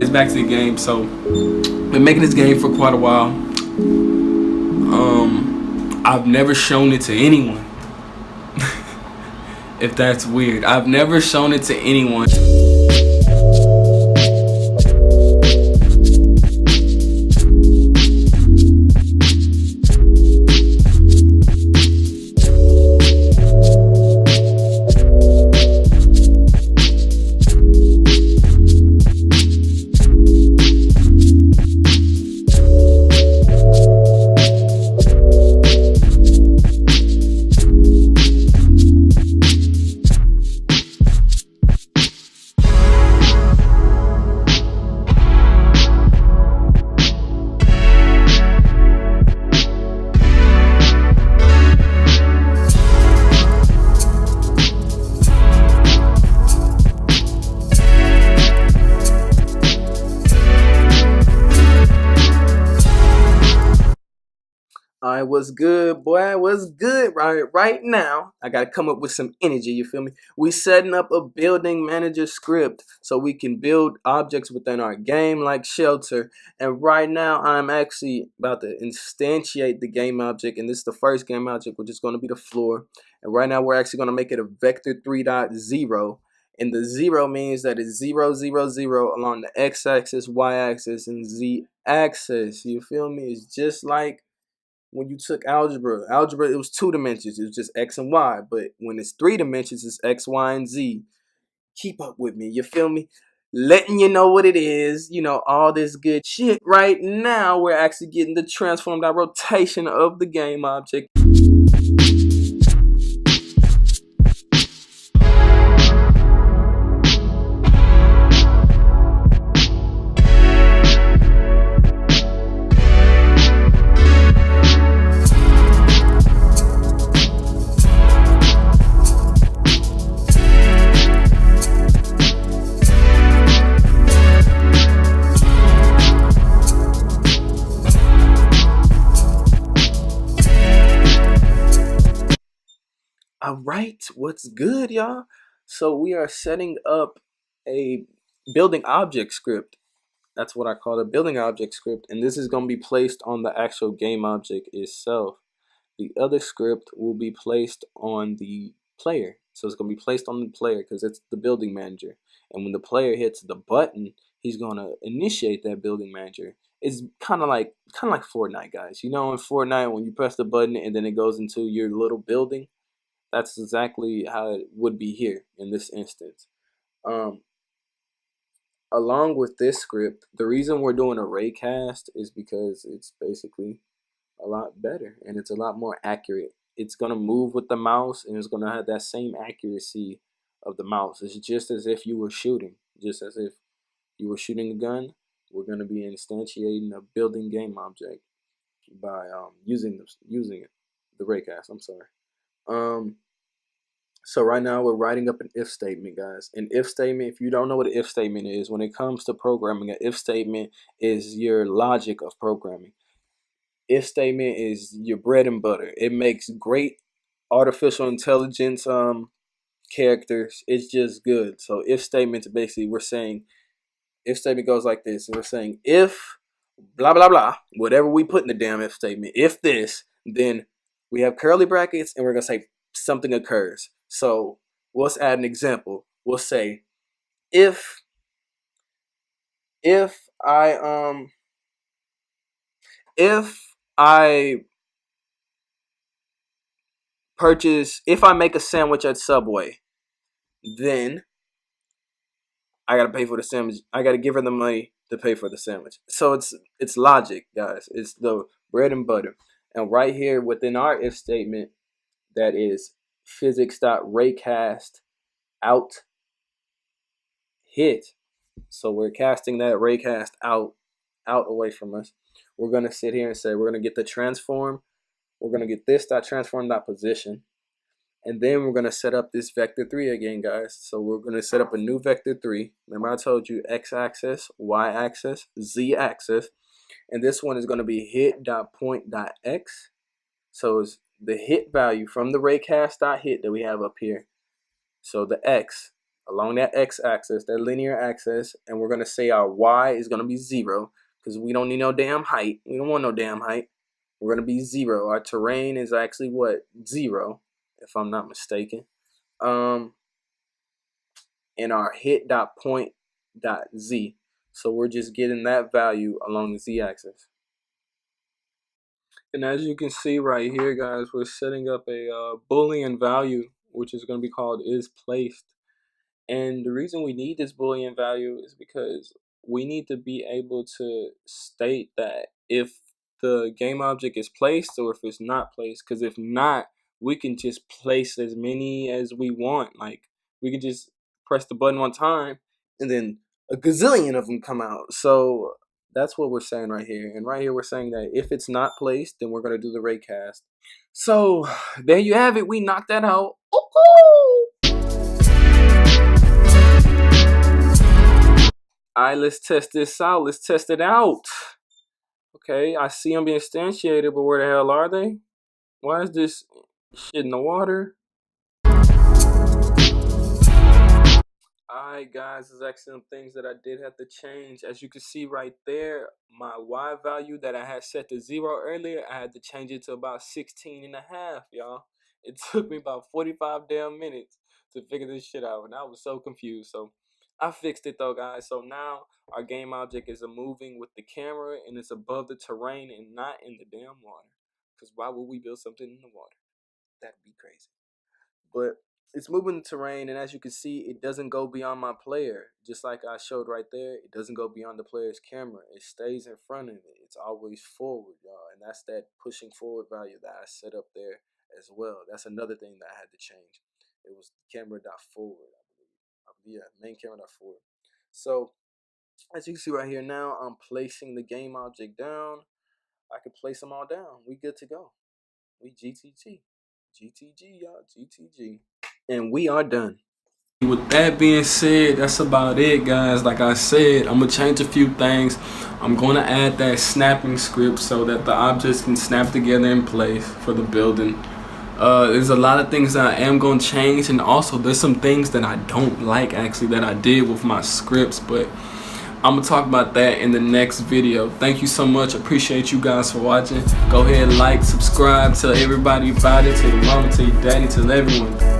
it's back to the game. So been making this game for quite a while. I've never shown it to anyone. If that's weird, I've never shown it to anyone. Alright, what's good, boy? What's good? Right now, I gotta come up with some energy, you feel me? We setting up a building manager script so we can build objects within our game like shelter. And right now, I'm actually about to instantiate the game object, and this is the first game object, which is gonna be the floor. And right now, we're actually gonna make it a vector 3.0. And the 0 means that it's 0, 0, 0 along the x-axis, y-axis, and z-axis. You feel me? It's just like when you took algebra, it was 2 dimensions. It was just x and y. But when it's 3 dimensions, it's x, y, and z. Keep up with me. You feel me? Letting you know what it is. You know, all this good shit. Right now, we're actually getting the transformed rotation of the game object. Alright, what's good, y'all? So we are setting up a building object script. That's what I call a building object script, and this is going to be placed on the actual game object itself. The other script will be placed on the player. So it's going to be placed on the player because it's the building manager. And when the player hits the button, he's going to initiate that building manager. It's kind of like Fortnite, guys. You know, in Fortnite, when you press the button and then it goes into your little building, that's exactly how it would be here in this instance. Along with this script, the reason we're doing a raycast is because it's basically a lot better and it's a lot more accurate. It's going to move with the mouse and it's going to have that same accuracy of the mouse. It's just as if you were shooting, just as if you were shooting a gun. We're going to be instantiating a building game object by using it, the raycast. I'm sorry. So right now we're writing up an if statement, guys. An if statement, if you don't know what an if statement is, when it comes to programming, an if statement is your logic of programming. If statement is your bread and butter. It makes great artificial intelligence characters. It's just good. So if statements, basically we're saying, if statement goes like this. We're saying if blah blah blah, whatever we put in the damn if statement, if this, then we have curly brackets and we're gonna say something occurs. So let's add an example. We'll say if I make a sandwich at Subway, then I gotta pay for the sandwich. I gotta give her the money to pay for the sandwich. So it's logic, guys. It's the bread and butter. And right here within our if statement, that is physics.raycast out hit. So we're casting that raycast out away from us. We're gonna sit here and say we're gonna get the transform. We're gonna get this dot transform dot position. And then we're going to set up this vector 3 again, guys. So we're going to set up a new vector 3. Remember I told you x-axis, y-axis, z-axis. And this one is going to be hit.point.x. So it's the hit value from the raycast.hit that we have up here. So the x along that x-axis, that linear axis, and we're going to say our y is going to be 0 because we don't need no damn height. We don't want no damn height. We're going to be 0. Our terrain is actually what? 0, if I'm not mistaken. And our hit dot point dot z. So we're just getting that value along the z-axis. And as you can see right here, guys, we're setting up a Boolean value, which is going to be called isPlaced. And the reason we need this Boolean value is because we need to be able to state that if the game object is placed or if it's not placed. Because if not, we can just place as many as we want. Like, we can just press the button one time and then a gazillion of them come out. So that's what we're saying right here. And right here we're saying that if it's not placed, then we're going to do the raycast. So there you have it. We knocked that out. Alright, let's test this out. Let's test it out. Okay, I see them being instantiated, but where the hell are they? Why is this shit in the water? Alright guys, there's actually some things that I did have to change. As you can see right there, my Y value that I had set to 0 earlier, I had to change it to about 16.5, y'all. It took me about 45 damn minutes to figure this shit out, and I was so confused. So I fixed it though, guys. So now our game object is moving with the camera and it's above the terrain and not in the damn water. Because why would we build something in the water? That'd be crazy. But it's moving the terrain, and as you can see, it doesn't go beyond my player. Just like I showed right there, it doesn't go beyond the player's camera. It stays in front of it. It's always forward, y'all. And that's that pushing forward value that I set up there as well. That's another thing that I had to change. It was camera.forward, I believe. Yeah, main camera.forward. So as you can see right here now, I'm placing the game object down. I can place them all down. We good to go. We GTG. GTG, y'all. GTG. And we are done. With that being said, that's about it, guys. Like I said, I'm going to change a few things. I'm going to add that snapping script so that the objects can snap together in place for the building. There's a lot of things that I am going to change, and also there's some things that I don't like actually that I did with my scripts, but I'm going to talk about that in the next video. Thank you so much. Appreciate you guys for watching. Go ahead, like, subscribe, tell everybody about it, tell your mama, tell your daddy, tell everyone.